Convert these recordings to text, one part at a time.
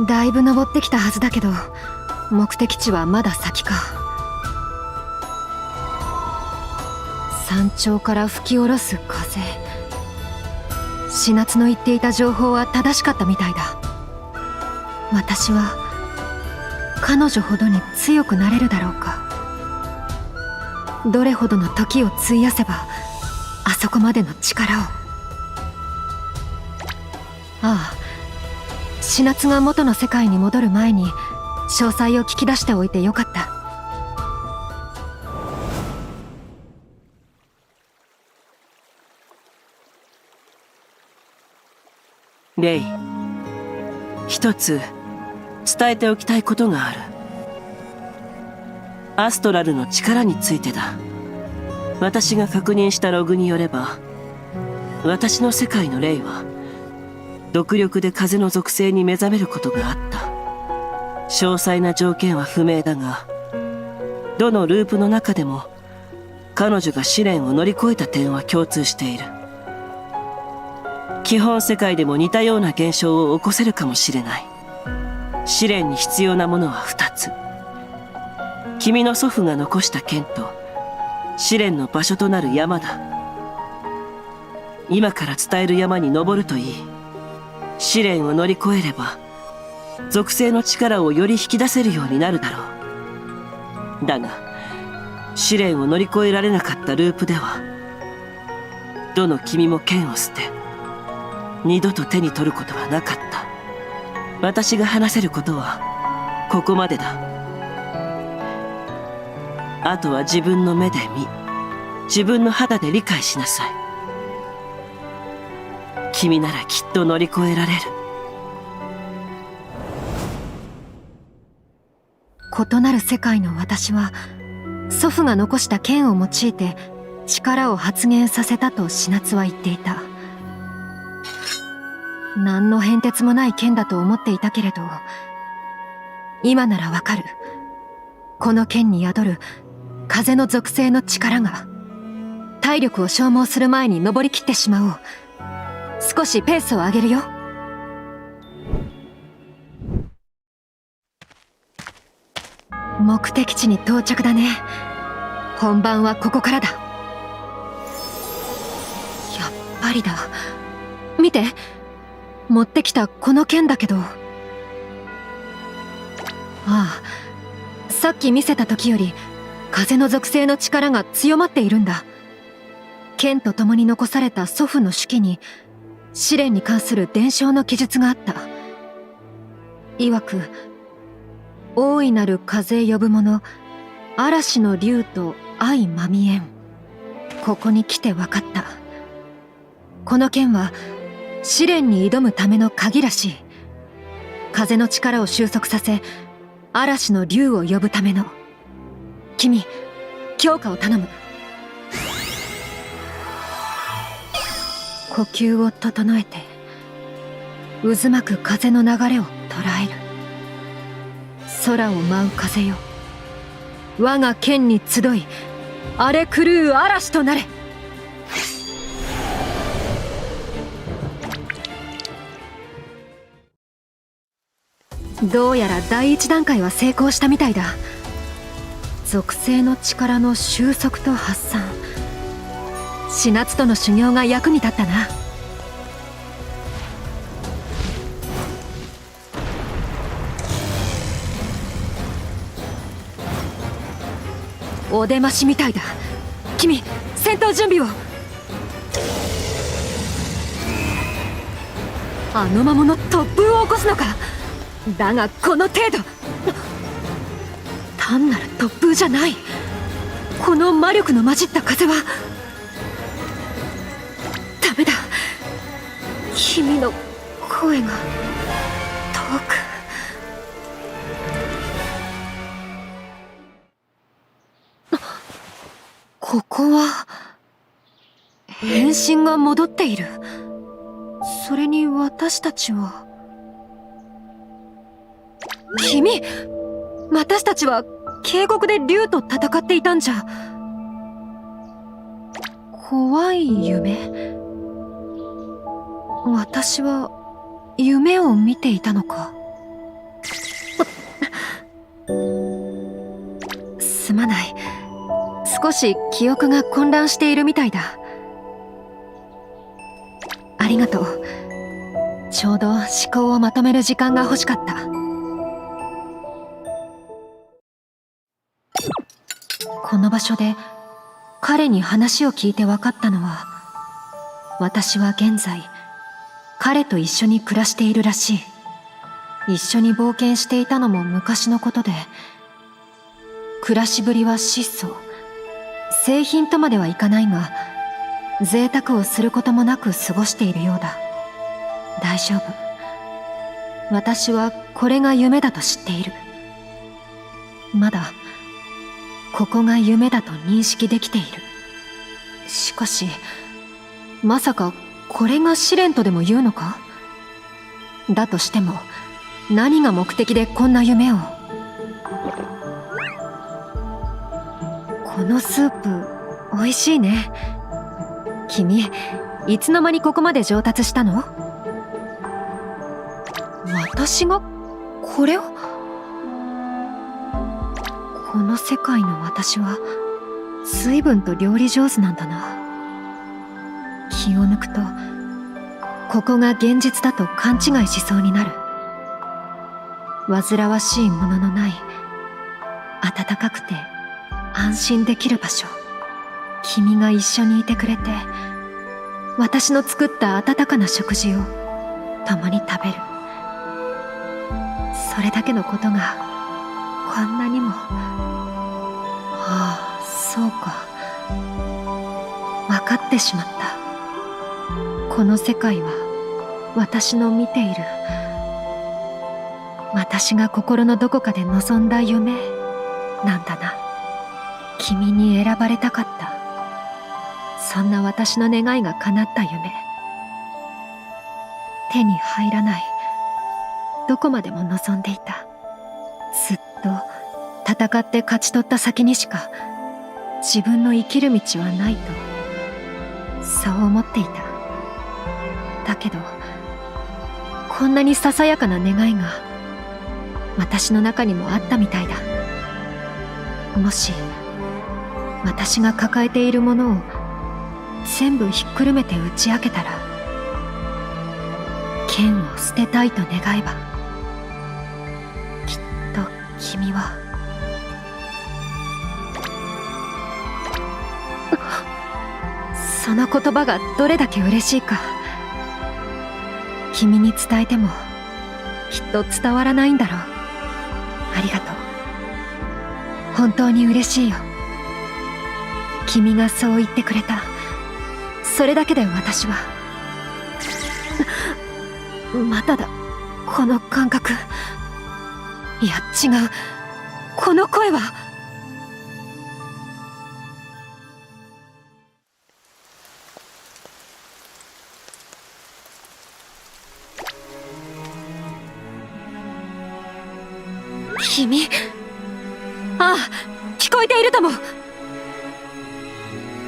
だいぶ登ってきたはずだけど、目的地はまだ先か。山頂から吹き下ろす風。シナツの言っていた情報は正しかったみたいだ。私は彼女ほどに強くなれるだろうか。どれほどの時を費やせばあそこまでの力を。ああ、シナツが元の世界に戻る前に詳細を聞き出しておいてよかった。レイ、一つ伝えておきたいことがある。アストラルの力についてだ。私が確認したログによれば、私の世界のレイは独力で風の属性に目覚めることがあった。詳細な条件は不明だが、どのループの中でも彼女が試練を乗り越えた点は共通している。基本世界でも似たような現象を起こせるかもしれない。試練に必要なものは2つ。君の祖父が残した剣と試練の場所となる山だ。今から伝える山に登るといい。試練を乗り越えれば属性の力をより引き出せるようになるだろう。だが試練を乗り越えられなかったループでは、どの君も剣を捨て二度と手に取ることはなかった。私が話せることはここまでだ。あとは自分の目で見、自分の肌で理解しなさい。君ならきっと乗り越えられる。異なる世界の私は祖父が残した剣を用いて力を発現させたとシナツは言っていた。何の変哲もない剣だと思っていたけれど、今ならわかる。この剣に宿る風の属性の力が体力を消耗する前に登りきってしまおう。少しペースを上げるよ。目的地に到着だね。本番はここからだ。やっぱりだ。見て、持ってきたこの剣だけど。ああ、さっき見せた時より風の属性の力が強まっているんだ。剣と共に残された祖父の手記に試練に関する伝承の記述があった。曰く、大いなる風呼ぶ者、嵐の竜と相まみえん。ここに来て分かった。この剣は試練に挑むための鍵らしい。風の力を収束させ、嵐の竜を呼ぶための。君、強化を頼む。呼吸を整えて渦巻く風の流れを捉える。空を舞う風よ、我が剣に集い荒れ狂う嵐となれ。どうやら第一段階は成功したみたいだ。属性の力の収束と発散。シナツとの修行が役に立ったな。お出ましみたいだ。君、戦闘準備を。あの魔物突風を起こすのか。だがこの程度。単なる突風じゃない。この魔力の混じった風は。ダメだ。君の声が遠く。ここは変身が戻っている。それに私たちは。君、私たちは渓谷で竜と戦っていたんじゃ。怖い夢。私は夢を見ていたのか。すまない。少し記憶が混乱しているみたいだ。ありがとう。ちょうど思考をまとめる時間が欲しかった。この場所で彼に話を聞いて分かったのは、私は現在彼と一緒に暮らしているらしい。一緒に冒険していたのも昔のことで、暮らしぶりは質素、製品とまではいかないが、贅沢をすることもなく過ごしているようだ。大丈夫。私はこれが夢だと知っている。まだここが夢だと認識できている。しかしまさかこれが試練とでも言うのか。だとしても何が目的でこんな夢を。このスープ美味しいね。君いつの間にここまで上達したの？私がこれを？この世界の私は随分と料理上手なんだな。気を抜くとここが現実だと勘違いしそうになる。煩わしいもののない暖かくて安心できる場所。君が一緒にいてくれて、私の作った温かな食事を共に食べる。それだけのことがこんなにも。ああ、そうか。分かってしまった。この世界は私の見ている、私が心のどこかで望んだ夢なんだな。君に選ばれたかった。そんな私の願いが叶った夢。手に入らない。どこまでも望んでいた。ずっと戦って勝ち取った先にしか自分の生きる道はないと、そう思っていた。だけどこんなにささやかな願いが私の中にもあったみたいだ。もし私が抱えているものを全部ひっくるめて打ち明けたら、剣を捨てたいと願えば、きっと君はその言葉がどれだけ嬉しいか。君に伝えてもきっと伝わらないんだろう。ありがとう。本当に嬉しいよ。君がそう言ってくれた。それだけで私は。まただ、この感覚。いや違う、この声は。君。ああ、聞こえているとも。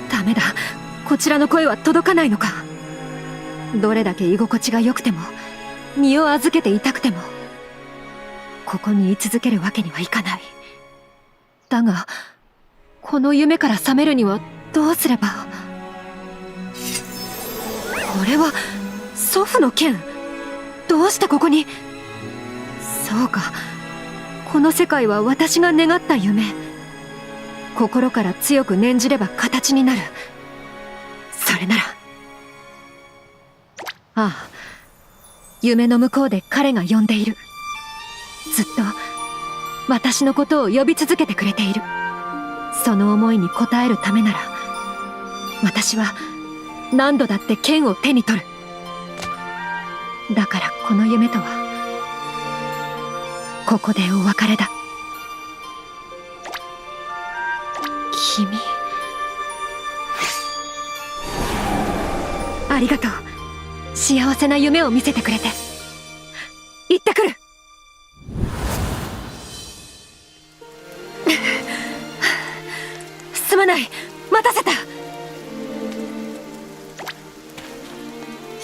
ダメだ、こちらの声は届かないのか。どれだけ居心地が良くても、身を預けていたくても、ここに居続けるわけにはいかない。だがこの夢から覚めるにはどうすれば。これは祖父の剣。どうしてここに。そうか、この世界は私が願った夢。心から強く念じれば形になる。それなら。ああ、夢の向こうで彼が呼んでいる。ずっと私のことを呼び続けてくれている。その思いに応えるためなら、私は何度だって剣を手に取る。だからこの夢とはここでお別れだ。君、ありがとう。幸せな夢を見せてくれて。行ってくる。すまない、待たせた。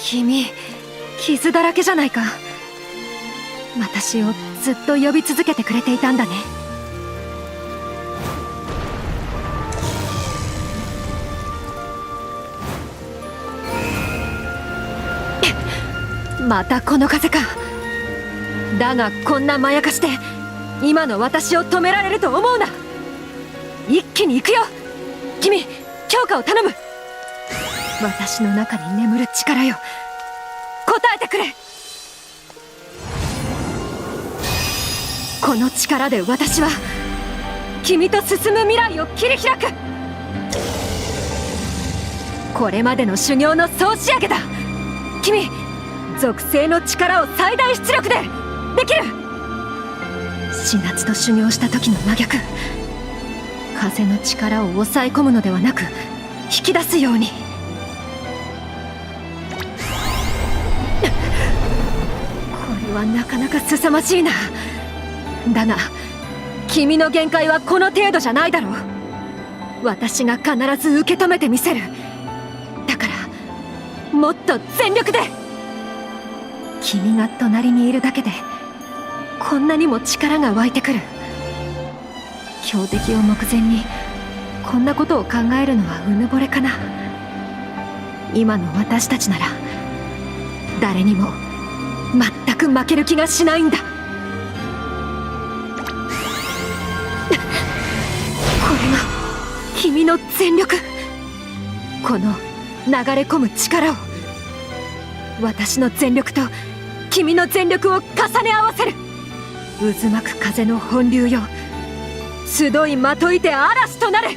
君、傷だらけじゃないか。私をずっと呼び続けてくれていたんだね。またこの風か。だがこんなまやかしで今の私を止められると思うな。一気に行くよ。君、強化を頼む。私の中に眠る力よ、答えてくれ。この力で私は君と進む未来を切り開く。これまでの修行の総仕上げだ。君、属性の力を最大出力でできる。死夏と修行した時の真逆、風の力を抑え込むのではなく引き出すように。これはなかなか凄まじいな。だが君の限界はこの程度じゃないだろう。私が必ず受け止めてみせる。だからもっと全力で。君が隣にいるだけでこんなにも力が湧いてくる。強敵を目前にこんなことを考えるのはうぬぼれかな。今の私たちなら誰にも全く負ける気がしないんだ。これが君の全力。この流れ込む力を私の全力と君の全力を重ね合わせる。渦巻く風の本流よ、集いまといて嵐となる。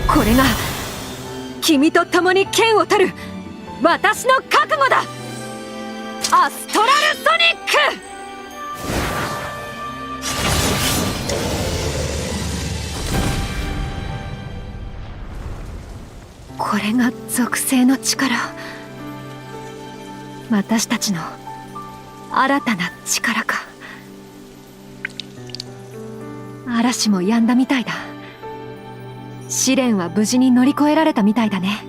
これが君と共に剣を取る私の覚悟だ。アストラルソニック。これが属性の力。私たちの新たな力か。嵐も止んだみたいだ。試練は無事に乗り越えられたみたいだね。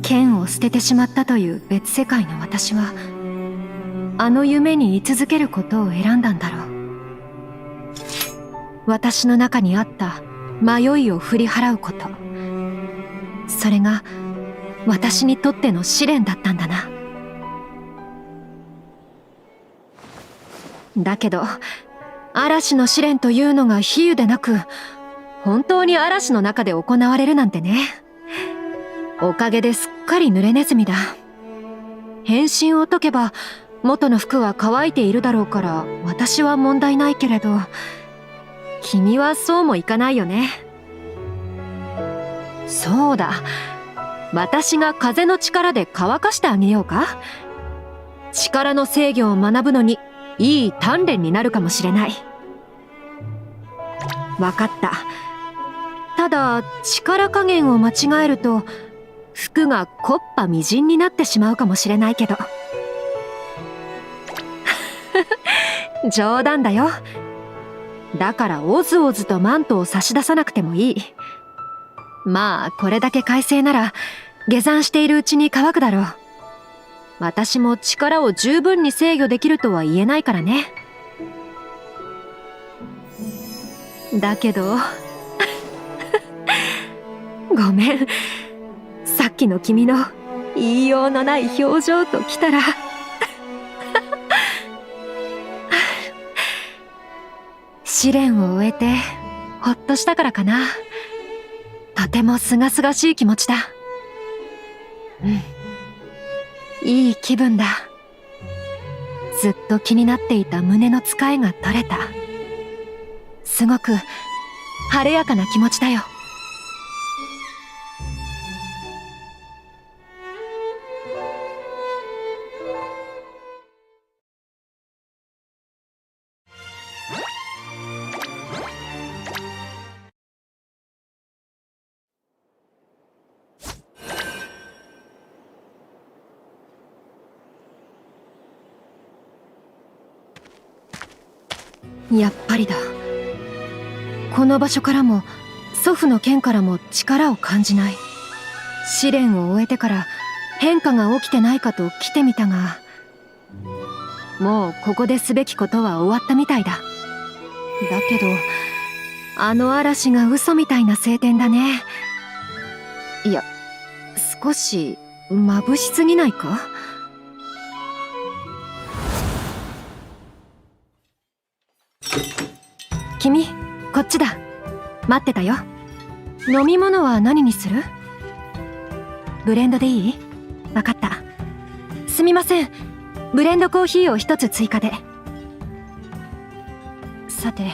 剣を捨ててしまったという別世界の私はあの夢に居続けることを選んだんだろう。私の中にあった迷いを振り払うこと、それが私にとっての試練だったんだな。だけど嵐の試練というのが比喩でなく本当に嵐の中で行われるなんてね。おかげですっかり濡れネズミだ。変身を解けば元の服は乾いているだろうから私は問題ないけれど、君はそうもいかないよね。そうだ、私が風の力で乾かしてあげようか。力の制御を学ぶのにいい鍛錬になるかもしれない。わかった。ただ力加減を間違えると服が木っ端みじんになってしまうかもしれないけど冗談だよ。だからおずおずとマントを差し出さなくてもいい。まあこれだけ快晴なら下山しているうちに乾くだろう。私も力を十分に制御できるとは言えないからね。だけどごめん、さっきの君の言いようのない表情ときたら試練を終えてほっとしたからかな。とてもすがすがしい気持ちだ。いい気分だ。ずっと気になっていた胸のつかえが取れた。すごく晴れやかな気持ちだよ。やっぱりだ。この場所からも祖父の剣からも力を感じない。試練を終えてから変化が起きてないかと来てみたが、もうここですべきことは終わったみたいだ。だけどあの嵐が嘘みたいな晴天だね。いや、少し眩しすぎないか？君、こっちだ。待ってたよ。飲み物は何にする？ブレンドでいい？わかった。すみません。ブレンドコーヒーを一つ追加で。さて、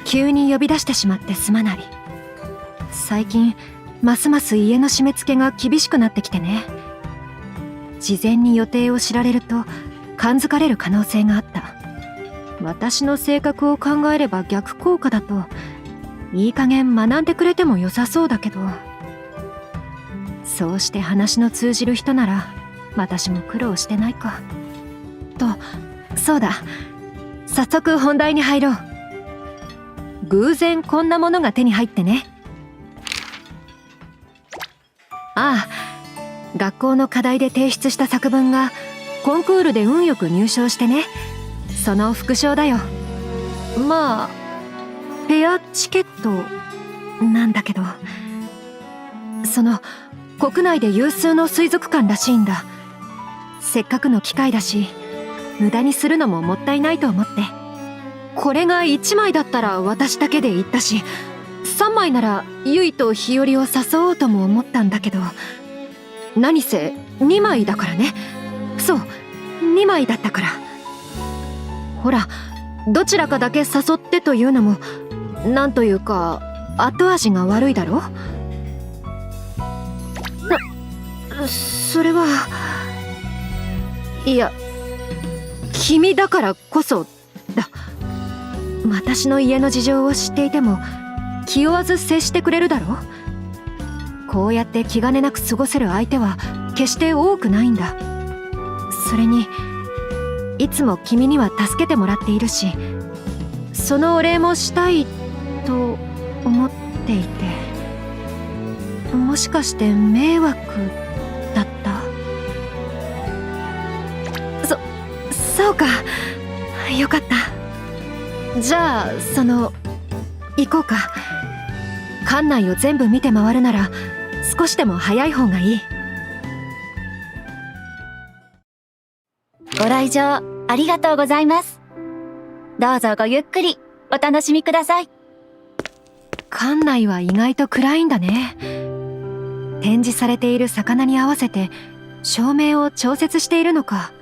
急に呼び出してしまってすまない。最近ますます家の締め付けが厳しくなってきてね。事前に予定を知られると感づかれる可能性があった。私の性格を考えれば逆効果だと、いい加減学んでくれても良さそうだけど、そうして話の通じる人なら私も苦労してないかと。そうだ、早速本題に入ろう。偶然こんなものが手に入ってね。ああ、学校の課題で提出した作文がコンクールで運よく入賞してね。その副賞だよ。まあペアチケットなんだけど、その国内で有数の水族館らしいんだ。せっかくの機会だし無駄にするのももったいないと思って。これが1枚だったら私だけで行ったし、3枚ならゆいと日和を誘おうとも思ったんだけど、何せ2枚だからね。そう、2枚だったから。ほら、どちらかだけ誘ってというのもなんというか後味が悪いだろ。それは、いや、君だからこそだ。私の家の事情を知っていても気負わず接してくれるだろ。こうやって気兼ねなく過ごせる相手は決して多くないんだ。それにいつも君には助けてもらっているし、そのお礼もしたいと思っていて。もしかして迷惑だった？そうか、よかった。じゃあ行こうか。館内を全部見て回るなら少しでも早い方がいい。ご来場ありがとうございます。どうぞごゆっくりお楽しみください。館内は意外と暗いんだね。展示されている魚に合わせて照明を調節しているのか。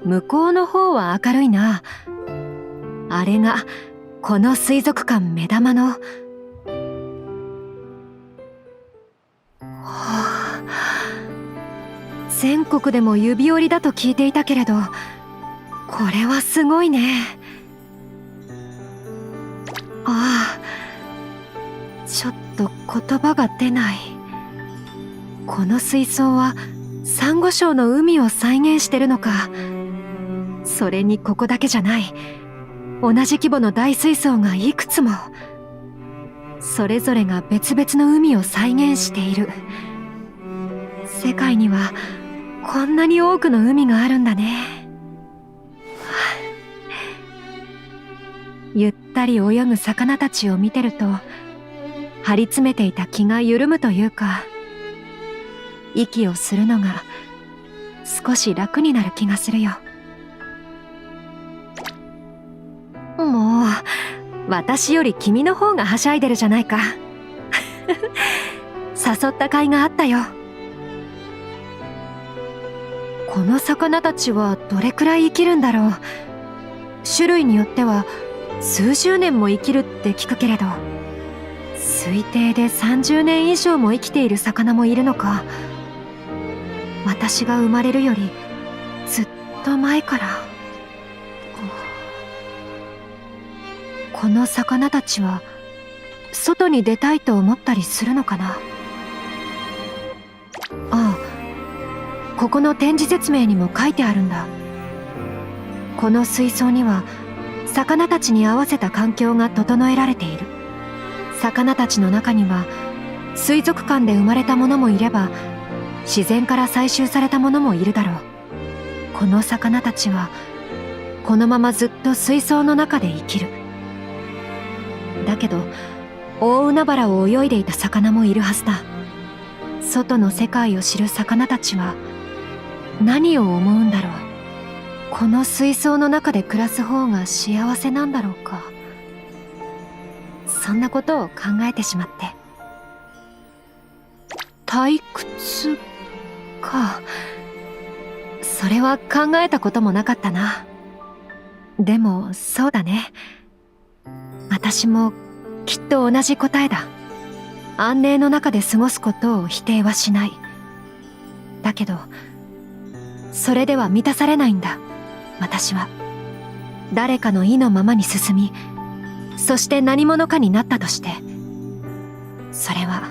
向こうの方は明るいな。あれがこの水族館目玉の、全国でも指折りだと聞いていたけれど、これはすごいね。ああ、ちょっと言葉が出ない。この水槽はサンゴ礁の海を再現してるのか。それにここだけじゃない。同じ規模の大水槽がいくつも。それぞれが別々の海を再現している。世界にはこんなに多くの海があるんだね。ゆったり泳ぐ魚たちを見てると、張り詰めていた気が緩むというか、息をするのが少し楽になる気がするよ。もう私より君の方がはしゃいでるじゃないか。誘った甲斐があったよ。この魚たちはどれくらい生きるんだろう。種類によっては数十年も生きるって聞くけれど、推定で30年以上も生きている魚もいるのか。私が生まれるよりずっと前から。この魚たちは外に出たいと思ったりするのかな。ああ、ここの展示説明にも書いてあるんだ。この水槽には魚たちに合わせた環境が整えられている。魚たちの中には水族館で生まれたものもいれば、自然から採集されたものもいるだろう。この魚たちはこのままずっと水槽の中で生きる。だけど大海原を泳いでいた魚もいるはずだ。外の世界を知る魚たちは何を思うんだろう。この水槽の中で暮らす方が幸せなんだろうか。そんなことを考えてしまって。退屈か。それは考えたこともなかったな。でもそうだね。私もきっと同じ答えだ。安寧の中で過ごすことを否定はしない。だけどそれでは満たされないんだ。私は誰かの意のままに進み、そして何者かになったとして、それは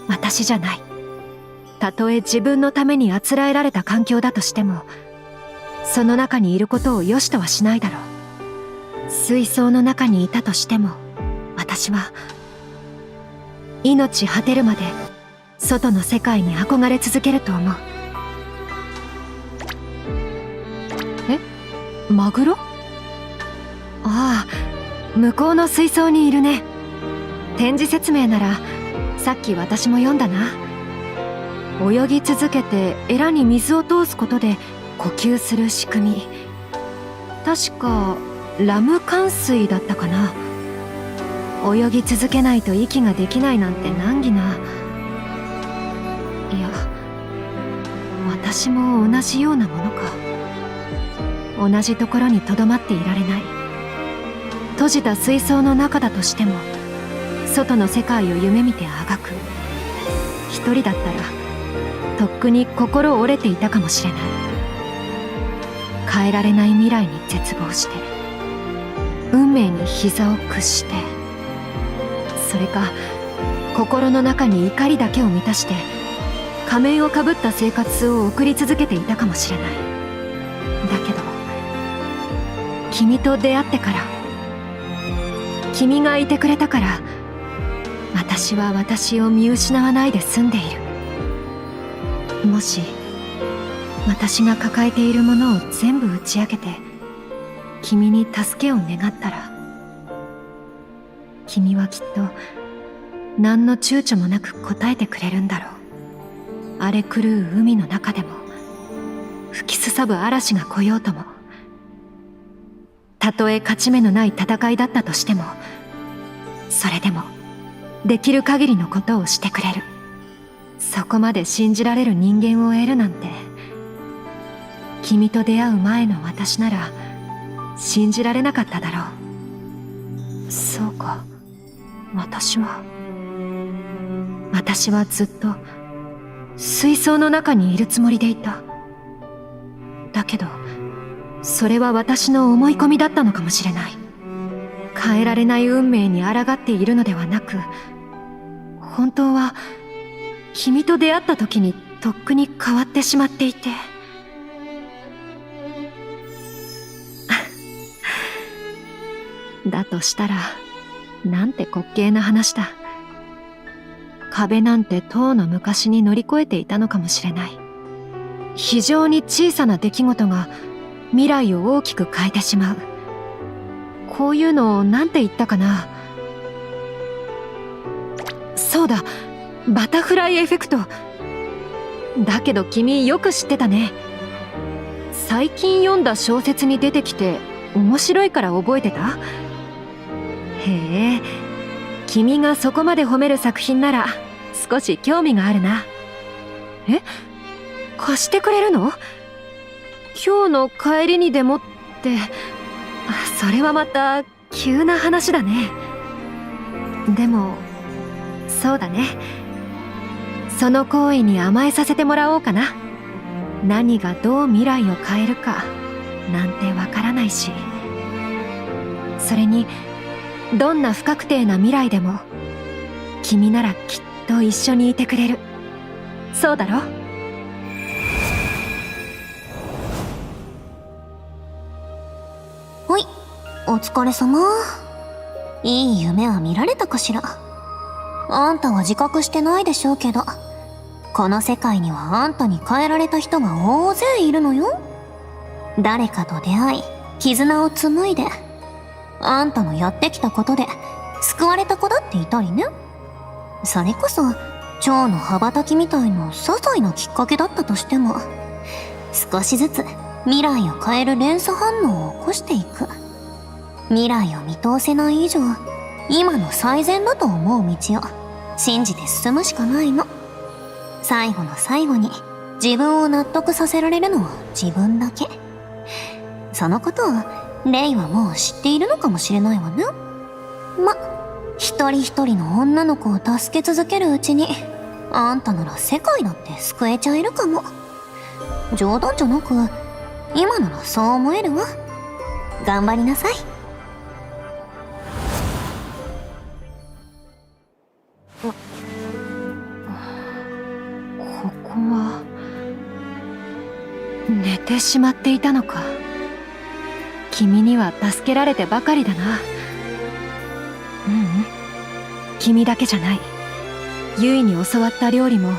私じゃない。たとえ自分のためにあつらえられた環境だとしても、その中にいることを良しとはしないだろう。水槽の中にいたとしても、私は命果てるまで外の世界に憧れ続けると思う。マグロ？ああ、向こうの水槽にいるね。展示説明ならさっき私も読んだな。泳ぎ続けてエラに水を通すことで呼吸する仕組み。確かラム換水だったかな。泳ぎ続けないと息ができないなんて難儀な。いや、私も同じようなものか。同じところにとどまっていられない。閉じた水槽の中だとしても、外の世界を夢見てあがく。一人だったらとっくに心折れていたかもしれない。変えられない未来に絶望して、運命に膝を屈して、それか心の中に怒りだけを満たして仮面をかぶった生活を送り続けていたかもしれない。だけど君と出会ってから、君がいてくれたから、私は私を見失わないで済んでいる。もし私が抱えているものを全部打ち明けて君に助けを願ったら、君はきっと何の躊躇もなく答えてくれるんだろう。荒れ狂う海の中でも、吹きすさぶ嵐が来ようとも、たとえ勝ち目のない戦いだったとしても、それでもできる限りのことをしてくれる。そこまで信じられる人間を得るなんて、君と出会う前の私なら信じられなかっただろう。そうか、私はずっと水槽の中にいるつもりでいた。だけどそれは私の思い込みだったのかもしれない。変えられない運命に抗っているのではなく、本当は君と出会った時にとっくに変わってしまっていて。だとしたらなんて滑稽な話だ。壁なんてとうの昔に乗り越えていたのかもしれない。非常に小さな出来事が未来を大きく変えてしまう。こういうのをなんて言ったかな。そうだ、バタフライエフェクト。だけど君よく知ってたね。最近読んだ小説に出てきて面白いから覚えてた？へえ、君がそこまで褒める作品なら少し興味があるな。え？貸してくれるの？今日の帰りにでもって、それはまた急な話だね。でもそうだね、その行為に甘えさせてもらおうかな。何がどう未来を変えるかなんてわからないし、それにどんな不確定な未来でも君ならきっと一緒にいてくれる。そうだろ？ほい、お疲れ様。いい夢は見られたかしら。あんたは自覚してないでしょうけど、この世界にはあんたに変えられた人が大勢いるのよ。誰かと出会い、絆を紡いで、あんたのやってきたことで救われた子だっていたりね。それこそ蝶の羽ばたきみたいな些細なきっかけだったとしても、少しずつ未来を変える連鎖反応を起こしていく。未来を見通せない以上、今の最善だと思う道を信じて進むしかないの。最後の最後に自分を納得させられるのは自分だけ。そのことをレイはもう知っているのかもしれないわね。一人一人の女の子を助け続けるうちに、あんたなら世界だって救えちゃえるかも。冗談じゃなく、今ならそう思えるわ。頑張りなさい。ここは寝てしまっていたのか。君には助けられてばかりだな。君だけじゃない。ユイに教わった料理も、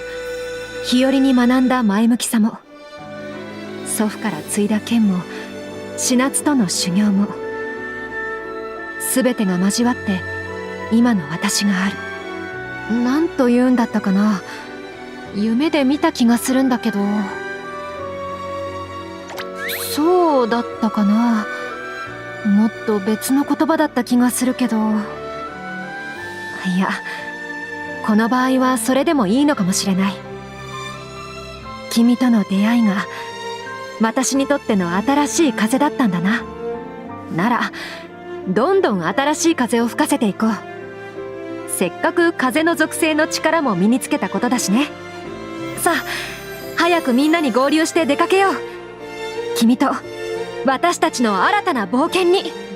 日和に学んだ前向きさも、祖父から継いだ剣も、シナツとの修行も、すべてが交わって今の私がある。なんと言うんだったかな。夢で見た気がするんだけど、そうだったかな。もっと別の言葉だった気がするけど、いや、この場合はそれでもいいのかもしれない。君との出会いが私にとっての新しい風だったんだな。ならどんどん新しい風を吹かせていこう。せっかく風の属性の力も身につけたことだしね。さあ、早くみんなに合流して出かけよう。君と私たちの新たな冒険に。